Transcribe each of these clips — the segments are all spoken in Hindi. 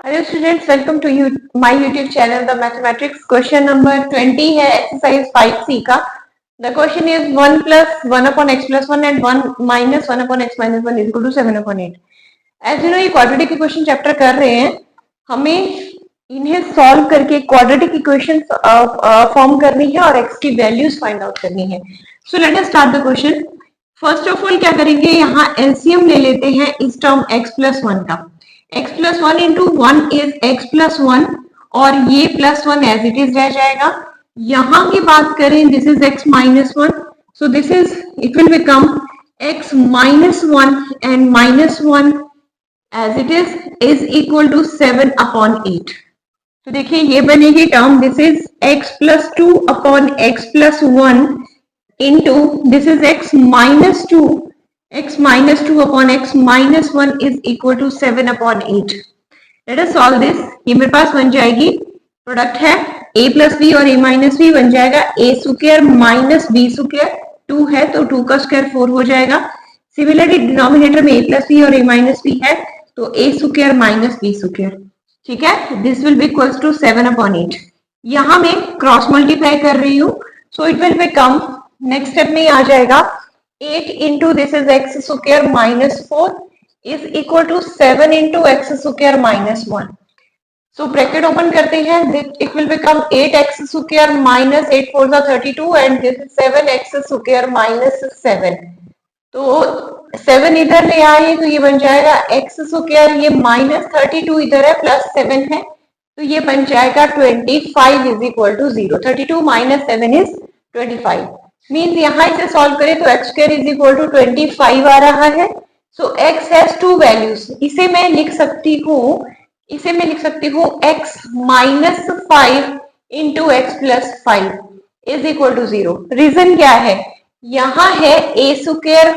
Hello students, welcome to my YouTube channel the mathematics. Question number 20 है एक्सरसाइज 5C का। The question is 1 plus 1 upon x plus 1 and 1 minus 1 upon x minus 1 equal to 7 upon 8। As you know, ये क्वाड्रेटिक इक्वेशन चैप्टर कर रहे हैं। हमें इन्हें सॉल्व करके क्वाड्रेटिक इक्वेशन फॉर्म करनी है और एक्स की वैल्यूज फाइंड आउट करनी है। सो let us start the question. First of all क्या करेंगे, यहाँ एलसीएम ले लेते हैं इस टर्म x प्लस 1 का। x plus 1 into 1 is x plus 1 और ये प्लस 1 एज इट इज रह जाएगा। यहाँ की बात करें, this is x minus 1, so this is it will become x minus 1 and minus 1 as it is equal to 7 upon 8। तो देखिए ये बनेगी term, this is x plus 2 upon x plus 1 into this is x minus 2 upon x minus 1 is equal to 7 upon 8. Let us solve this. ये मेरे पास बन जाएगी, प्रोडक्ट है a plus b और a minus b बन जाएगा a square minus b square. 2 है तो 2 का स्क्वायर 4 हो जाएगा। सिमिलरली डिनोमिनेटर में a plus b और a minus b है तो a square minus b square. ठीक है, this will be equals to 7 upon 8। यहाँ मैं क्रॉस मल्टीप्लाई कर रही हूँ, so it will become, next step में आ जाएगा 8 into this is x square minus 4 is equal to 7 into x square minus 1। So bracket open करते हैं, it will become 8x square minus 8 4 32 and this is 7x square minus 7। तो 7 इधर ले आए तो ये बन जाएगा x स्क्वायर, ये माइनस 32 इधर है प्लस 7 है तो ये बन जाएगा 25 is equal to 0। 32 minus 7 is 25। Means यहाँ इसे सॉल्व करें तो x square is equal to 25 आ रहा है। So x has two values. इसे मैं लिख सकती हूँ x minus 5 into x plus 5 is equal to 0। Reason क्या है, यहाँ है a square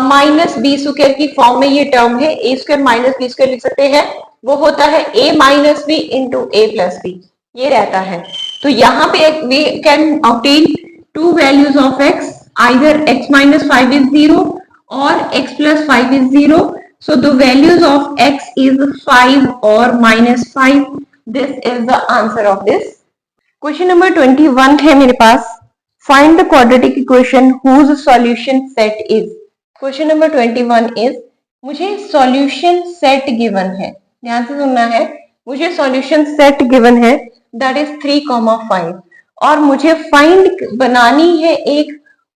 minus b square की फॉर्म में ये टर्म है, a square minus b square लिख सकते हैं, वो होता है a minus b into a plus b, ये रहता है। तो यहाँ पे we can obtain two values of x, either x minus 5 is 0 or x plus 5 is 0. So the values of x is 5 or minus 5. This is the answer of this. Question number 21 है मेरे पास, find the quadratic equation whose solution set is. Question number 21 is, मुझे solution set given है, ध्यान से सुनना है, मुझे solution set given है, that is 3,5 और मुझे फाइंड बनानी है एक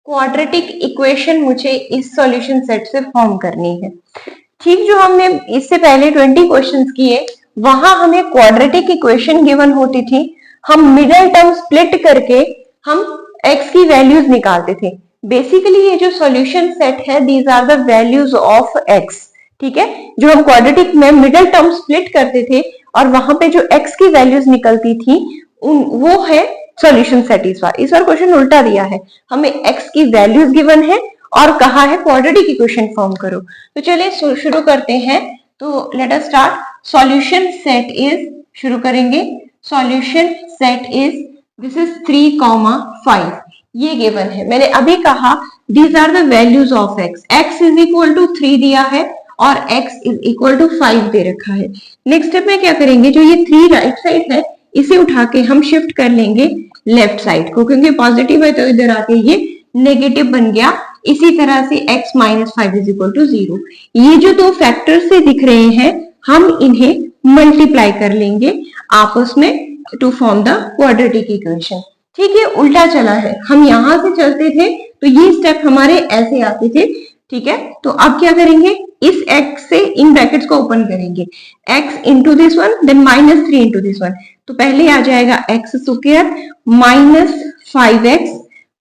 क्वाड्रेटिक इक्वेशन, मुझे इस सॉल्यूशन सेट से फॉर्म करनी है। ठीक, जो हमने इससे पहले 20 क्वेश्चंस किए वहां हमें क्वाड्रेटिक इक्वेशन गिवन होती थी, हम मिडिल टर्म स्प्लिट करके हम x की वैल्यूज निकालते थे। बेसिकली ये जो सॉल्यूशन सेट है, these are the values of x। ठीक है, जो हम क्वाड्रेटिक में मिडिल टर्म स्प्लिट करते थे और वहां पे जो x की वैल्यूज निकलती थी वो है सॉल्यूशन सेट। इस बार क्वेश्चन उल्टा दिया है, हमें x की वैल्यूज गिवन है और कहा है क्वाड्रेटिक इक्वेशन फॉर्म करो। तो चलिए शुरू करते हैं। तो let us start. Solution set is, शुरू करेंगे, solution set is this is 3,5, ये गिवन है। मैंने अभी कहा these are the values of x is equal to 3 दिया है और x इज इक्वल टू 5 दे रखा है। नेक्स्ट स्टेप में क्या करेंगे, जो ये 3 राइट साइड है इसे उठा के हम शिफ्ट कर लेंगे लेफ्ट साइड को, क्योंकि पॉजिटिव है तो इधर आके ये नेगेटिव बन गया। इसी तरह से x minus 5 is equal to 0। ये जो दो फैक्टर से दिख रहे हैं हम इन्हें मल्टीप्लाई कर लेंगे आपस में to form the quadratic equation. ठीक है, उल्टा चला है, हम यहां से चलते थे तो ये स्टेप हमारे ऐसे आते थे। ठीक है, तो अब क्या करेंगे, इस x से इन ब्रैकेट्स को ओपन करेंगे, x into this one then minus 3 into this one. तो पहले आ जाएगा x square minus 5x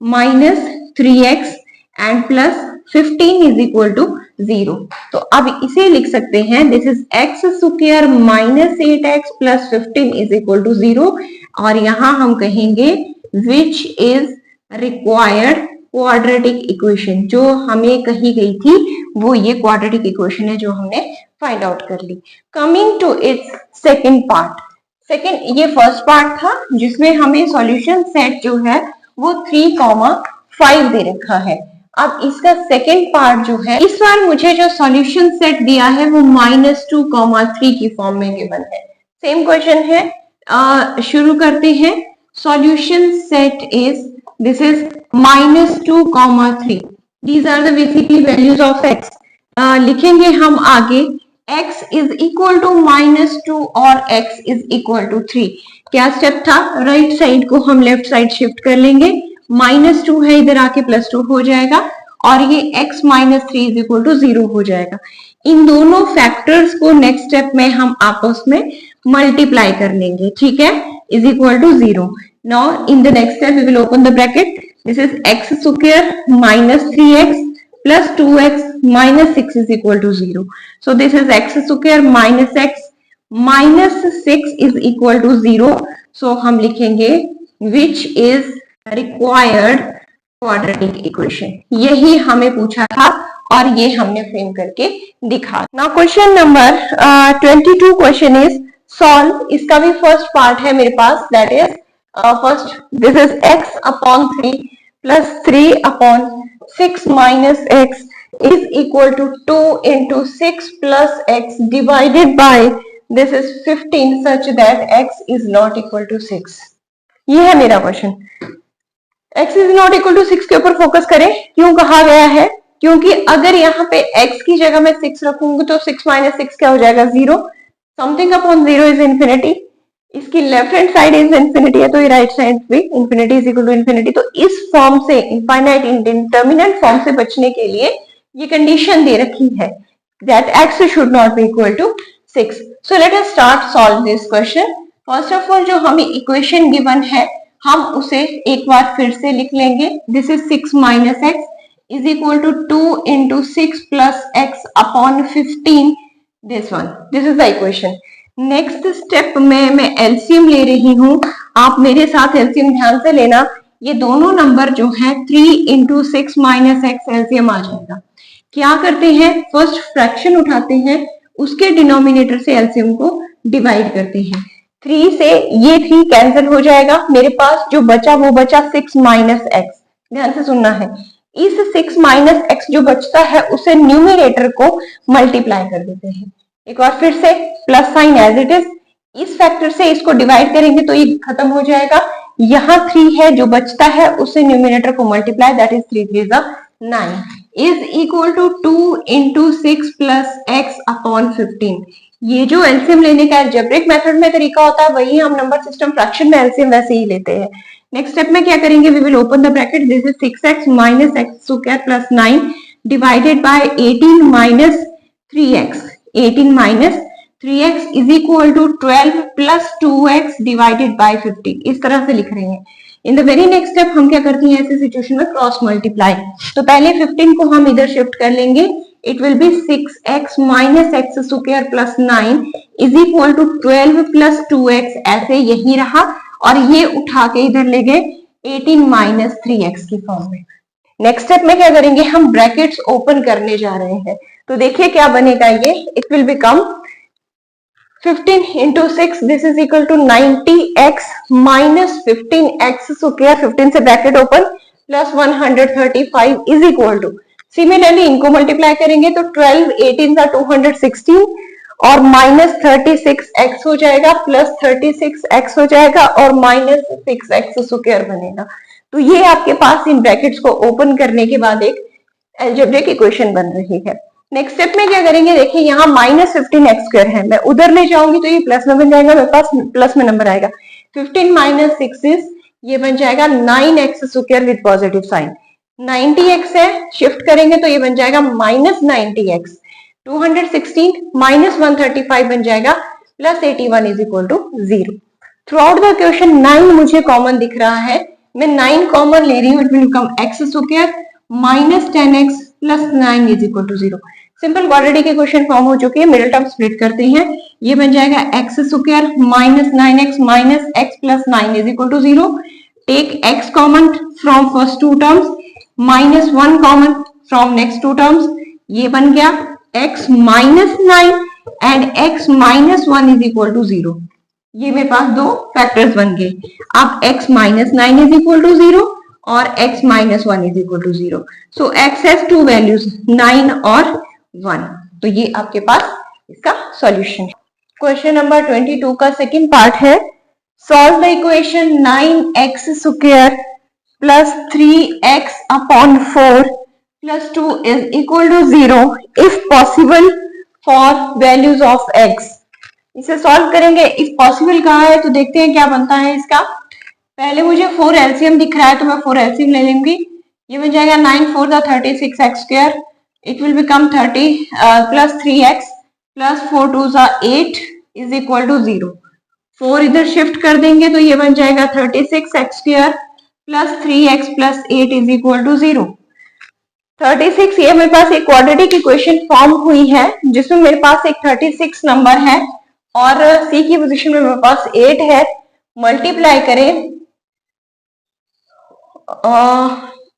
minus 3x and plus 15 is equal to 0। तो अब इसे लिख सकते हैं, this is x square minus 8x plus 15 is equal to 0 और यहां हम कहेंगे which is required quadratic equation. जो हमें कही गई थी वो ये क्वाड्रेटिक इक्वेशन है जो हमने फाइंड आउट कर ली। Coming to its second part. ये फर्स्ट पार्ट था जिसमें हमें सॉल्यूशन सेट जो है वो 3,5 दे रखा है अब इसका सेकेंड पार्ट जो है, इस बार मुझे जो सॉल्यूशन सेट दिया है वो -2,3 की फॉर्म में गिवन है। सेम क्वेश्चन है, शुरू करते हैं। Solution set is, this is -2,3, these are the basically values of x। लिखेंगे हम आगे x इज इक्वल टू -2 और x इज इक्वल टू 3। क्या स्टेप था, राइट साइड को हम लेफ्ट साइड शिफ्ट कर लेंगे, -2 है इधर आके +2 हो जाएगा और ये x -3 इज इक्वल टू 0 हो जाएगा। इन दोनों फैक्टर्स को नेक्स्ट स्टेप में हम आपस में मल्टीप्लाई कर लेंगे, ठीक है, is equal to 0। Now in the next step we will open the bracket, this is x square -3x plus 2x minus 6 is equal to 0. So this is x square minus x minus 6 is equal to 0. So हम लिखेंगे which is required quadratic equation. यही हमें पूछा था और ये हमने फ्रेम करके दिखा। Now question number 22 question is solve। इसका भी फर्स्ट पार्ट है मेरे पास, that is first this is x upon 3 plus 3 upon 6 minus x is equal to 2 into 6 plus x divided by this is 15 such that x is not equal to 6। ये है मेरा question. x is not equal to 6 के ऊपर फोकस करें। क्यों कहा गया है, क्योंकि अगर यहाँ पे x की जगह मैं 6 रखूंगी तो 6 minus 6 क्या हो जाएगा, 0। Something upon 0 is infinity. इसकी left hand side is infinity है तो ये राइट साइड भी infinity is equal to infinity. तो इस फॉर्म से, इनफाइनाइट इंडिटरमिनेट फॉर्म से बचने के लिए ये कंडीशन दे रखी है that x should not be equal to 6। So let us start solve this question. First of all जो हमें इक्वेशन गिवन है हम उसे एक बार फिर से लिख लेंगे। This is 6 minus x is equal to 2 into 6 plus x upon 15, this one, this is the equation. Next step में मैं एलसीएम ले रही हूं, आप मेरे साथ एलसीएम ध्यान से लेना। ये दोनों नंबर जो है 3 इंटू 6 माइनस एक्स एलसीएम आ जाएगा। क्या करते हैं, फर्स्ट फ्रैक्शन उठाते हैं, उसके डिनोमिनेटर से एलसीएम को डिवाइड करते हैं। 3 से ये 3 कैंसिल हो जाएगा, मेरे पास जो बचा वो बचा 6 माइनस एक्स। ध्यान से सुनना है, इस 6 माइनस एक्स जो बचता है उसे न्यूमिनेटर को मल्टीप्लाई कर देते हैं। एक बार फिर से plus sign as it is, इस फैक्टर से इसको डिवाइड करेंगे तो ये खत्म हो जाएगा। यहाँ 3 है जो बचता है उसे न्यूमिनेटर को multiply, that is 3 3 9 is equal to 2 into 6 plus x upon 15। ये जो एलसीएम लेने का अलजेब्रिक मेथड में तरीका होता है वही हम नंबर सिस्टम फ्रैक्शन में एलसीएम वैसे ही लेते हैं। नेक्स्ट स्टेप में क्या करेंगे, we will open the bracket, this is 6x minus x square plus 9 divided by 18 minus 3x। 18 minus 3x is equal to 12 plus 2x divided by 50। इस तरह से लिख रहे हैं। In the very next step हम क्या करते हैं ऐसी सिचुएशन में, क्रॉस मल्टीप्लाई। तो पहले 15 को हम इधर शिफ्ट कर लेंगे, it will be 6x minus x square plus 9 is equal to 12 plus 2x, ऐसे यही रहा और ये उठा के इधर ले गए 18 माइनस 3x की फॉर्म में। नेक्स्ट स्टेप में क्या करेंगे, हम ब्रैकेट्स ओपन करने जा रहे हैं। तो देखिए क्या बनेगा, ये it will become 15 into 6, this is equal to 90x minus 15x square, 15 से bracket open, plus 135 is equal to, similarly इनको मल्टीप्लाई करेंगे तो 12 18 का 216 और माइनस 36x हो जाएगा, प्लस 36x हो जाएगा और माइनस 6x स्क्वायर बनेगा। तो ये आपके पास इन ब्रैकेट्स को ओपन करने के बाद एक अलजेब्रिक इक्वेशन बन रही है। नेक्स्ट स्टेप में क्या करेंगे, देखिए यहाँ माइनस 15x स्क्वायर है, मैं उधर ले जाऊंगी तो ये प्लस में बन जाएगा, मेरे पास प्लस में नंबर आएगा। 15 माइनस 6 इज, ये बन जाएगा 9x square with positive sign. 90x है, शिफ्ट करेंगे तो ये बन जाएगा माइनस 90x। 216 माइनस 135 बन जाएगा, plus 81 is equal to 0। Throughout the question 9 मुझे कॉमन दिख रहा है, मैं 9 कॉमन ले रही हूँ, it will become x square minus 10x plus 9 is equal to 0। Simple quadratic equation form हो चुकी है, मिडिल टर्म स्प्लिट करते हैं, ये बन जाएगा x square minus 9x minus x plus 9 is equal to 0। Take x common from first two terms, minus 1 common from next two terms, ये बन गया x minus 9 and x minus 1 is equal to 0। ये मेरे पास दो फैक्टर्स बन गए। अब x minus 9 is equal to 0 और x minus 1 is equal to 0. So x has two values 9 और 1. तो ये आपके पास इसका सॉल्यूशन है. क्वेश्चन नंबर 22 का सेकंड पार्ट है. Solve the equation 9x square plus 3x upon 4 plus 2 is equal to 0 if possible for values of x. इसे सॉल्व करेंगे. इफ पॉसिबल कहा है तो देखते हैं क्या बनता है इसका. पहले मुझे 4 एलसीएम दिख रहा है तो मैं 4 एलसीएम ले लूंगी. ये बन जाएगा 9 4 36 x square. It will become 30 plus 3x plus 4 2 8 is equal to 0. 4 इधर शिफ्ट कर देंगे तो ये बन जाएगा 36 x square plus 3x plus 8 is equal to 0. 36 ये मेरे पास एक क्वाड्रेटिक इक्वेशन फॉर्म हुई है जिसमें मेरे पास एक 36 नंबर है और c की पोजीशन में मेरे पास 8 है. मल्टीप्लाई करें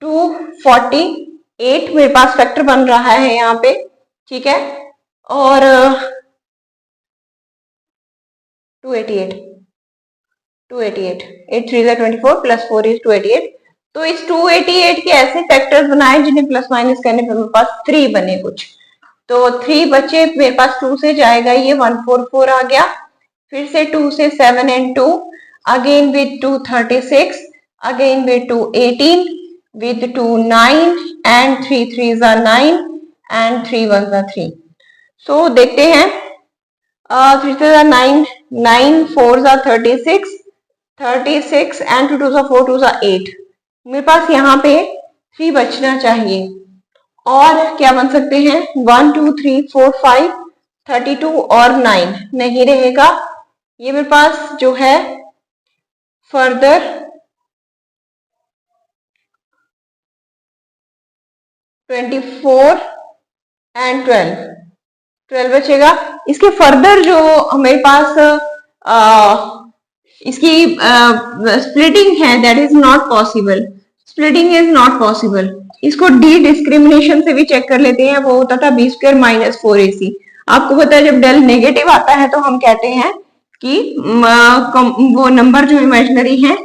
248 मेरे पास फैक्टर बन रहा है यहाँ पे. ठीक है. और 288 8 3 24 प्लस 4 इज 288. तो इस 288 के ऐसे फैक्टर्स बनाए जिन्हें प्लस माइनस करने पर मेरे पास 3 बने कुछ. तो 3 बचे मेरे पास 2 से जाएगा ये 144 आ गया. फिर से 2 से 7 and 2 again with 2 36 again with 2 18 with 2 9 and 3 3s are 9 and 3 1s are 3. So देखते हैं 3 3s are 9 9 4s are 36 and 2 2s are 4 2s are 8. मेरे पास यहाँ पे 3 बचना चाहिए और क्या बन सकते हैं 1 2 3 4 5 32 और 9 नहीं रहेगा. ये मेरे पास जो है फर्दर 24 and 12 बचेगा. इसके फर्दर जो मेरे पास इसकी स्प्लिटिंग है that is not possible. Splitting is not possible. इसको डी डिस्क्रिमिनेशन से भी चेक कर लेते हैं. वो होता था बी स्क्वायर माइनस 4ac. आपको पता है जब डेल नेगेटिव आता है तो हम कहते हैं कि वो नंबर जो इमेजिनरी है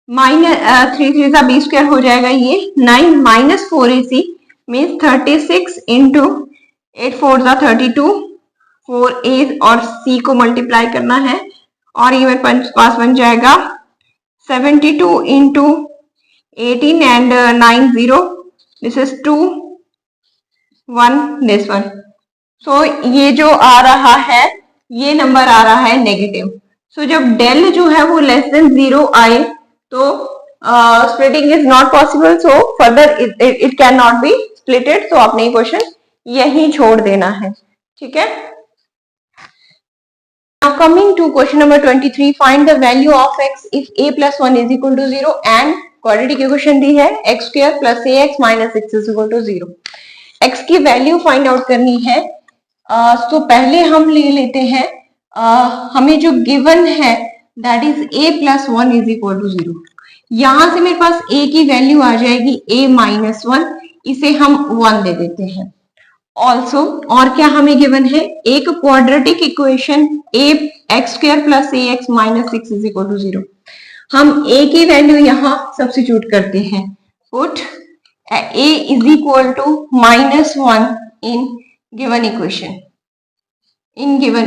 माइनस 3 3 का बी स्क्वायर हो जाएगा. ये 9 minus 4ac means 36 into 8 4 32 4a और c को मल्टीप्लाई करना है और ये मेरे पास बन जाएगा 72 into 18 and 9 0 this is 2 1 this one. So ये जो आ रहा है ये नंबर आ रहा है नेगेटिव. सो जब डेल जो है वो लेस देन 0 आए तो splitting is not possible. So further it can not be splitted. तो आपने क्वेश्चन यही छोड़ देना है. ठीक है. Now coming to question number 23, find the value of x if a plus 1 is equal to 0 and quadratic equation दी है x square plus ax minus x is equal to 0. x की वैल्यू फाइंड आउट करनी है. तो पहले हम ले लेते हैं हमें जो गिवन है that is a plus 1 is equal to 0. यहां से मेरे पास a की वैल्यू आ जाएगी a minus 1. इसे हम 1 दे देते हैं. ऑल्सो और क्या हमें गिवन है एक quadratic equation a x square plus a x minus 6 is equal to 0. हम a की वैल्यू यहाँ सब्स्टिट्यूट करते हैं. Put a is equal to -1 in given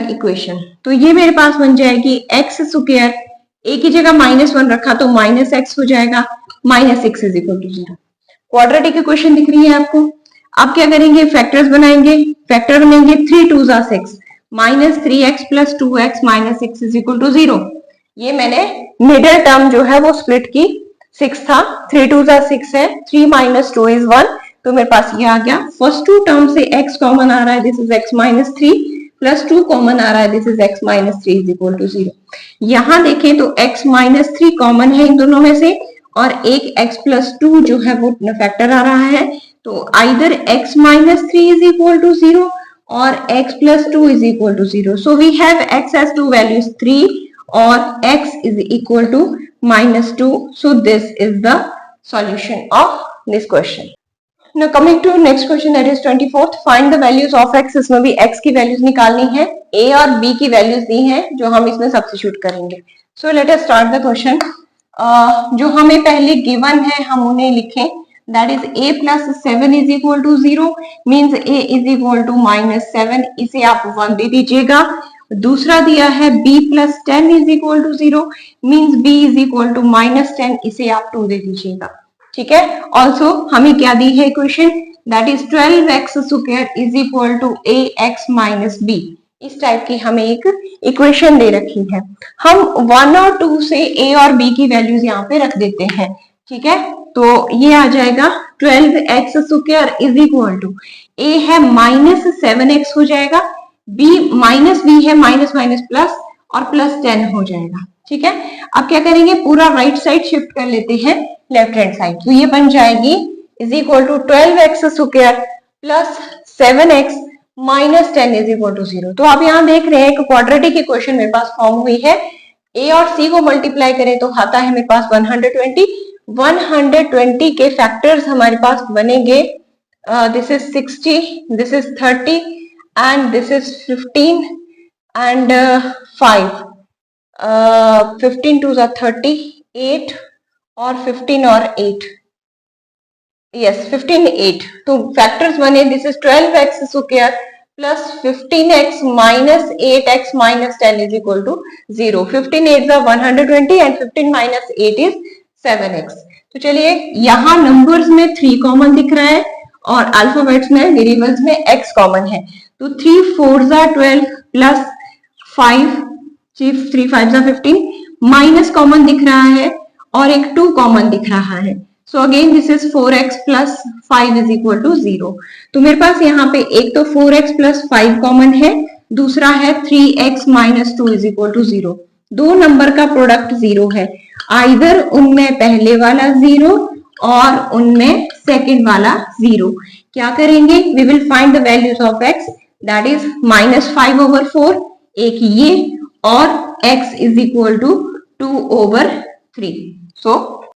equation. तो ये मेरे पास बन जाएगी x स्क्वायर. a की जगह -1 रखा तो -x हो जाएगा. -6 is equal to 0. Quadratic equation दिख रही है आपको. अब क्या करेंगे फैक्टर्स बनाएंगे. फैक्टर बनेंगे 3 2 6 minus 3x plus 2x minus 6 is equal to 0. ये मैंने मिडिल टर्म जो है वो स्प्लिट की. 6 था 3 2 6 है 3 माइनस 2 इज 1. तो मेरे पास ये आ गया. फर्स्ट 2 टर्म से x कॉमन आ रहा है this is x minus 3 plus 2 common आ रहा है this is x minus 3 is equal to 0. यहाँ देखें तो x माइनस 3 कॉमन है इन दोनों में से और एक x प्लस 2 जो है वो फैक्टर आ रहा है. तो either x minus 3 is equal to 0 or x plus 2 is equal to 0. So we have x has two values 3 or x is equal to -2. So this is the solution of this question. Now coming to next question that is 24th. Find the values of x. इसमें भी x की वैल्यूज निकालनी है. a और b की वैल्यूज दी हैं जो हम इसमें सब्स्टिट्यूट करेंगे. So let us start the question. जो हमें पहले गिवन है हम उन्हें लिखें, that is a plus 7 is equal to 0, means a is equal to -7, इसे आप 1 दे दीजिएगा। दूसरा दिया है b plus 10 is equal to 0, means b is equal to -10, इसे आप 2 दे दीजिएगा। ठीक है, ऑल्सो हमें क्या दी है equation, that is 12x square is equal to ax minus b। इस टाइप की हमें एक इक्वेशन दे रखी है। हम 1 और 2 से a और b की वैल्यूज यहाँ पे रख देते हैं। ठीक है, तो ये आ जाएगा 12x square is equal to a है -7x हो जाएगा, b माइनस b है माइनस माइनस प्लस और प्लस 10 हो जाएगा। ठीक है, अब क्या करेंगे, पूरा राइट साइड शिफ्ट कर लेते हैं लेफ्ट हैंड साइड, तो ये बन जाएगी is equal to 12x square plus 7x minus 10 is equal to 0। तो आप यहाँ देख रहे हैं एक क्वाड्रेटिक इक्वेशन मेरे पास फॉर्म हुई है। a और c को मल्टीप्लाई करें तो आता है मेरे पास 120। 120 के फैक्टर्स हमारे पास बनेंगे, this is 60, this is 30 and this is 15 and 5, 15 2 30, 8 और 15 और 8, यस 15 8। तो फैक्टर्स बने, this is 12x square plus 15x minus 8x minus 10 is equal to 0। 15 8 120 and 15 minus 8 is 7x। तो चलिए यहाँ नंबर्स में 3 कॉमन दिख रहा है और अल्फाबेट्स में वेरिएबल्स में x कॉमन है। तो 3 4 12 प्लस 5 3 5 15 माइनस कॉमन दिख रहा है और एक 2 कॉमन दिख रहा है। So again this is 4x plus 5 is equal to 0। तो मेरे पास यहाँ पे एक तो 4x प्लस 5 कॉमन है, दूसरा है 3x minus 2 is equal to 0। दो नंबर का प्रोडक्ट 0 है, आइदर उनमें पहले वाला 0 और उनमें सेकंड वाला 0। क्या करेंगे, we will find the values of x, that is -5/4, एक ये और x is equal to 2/3। So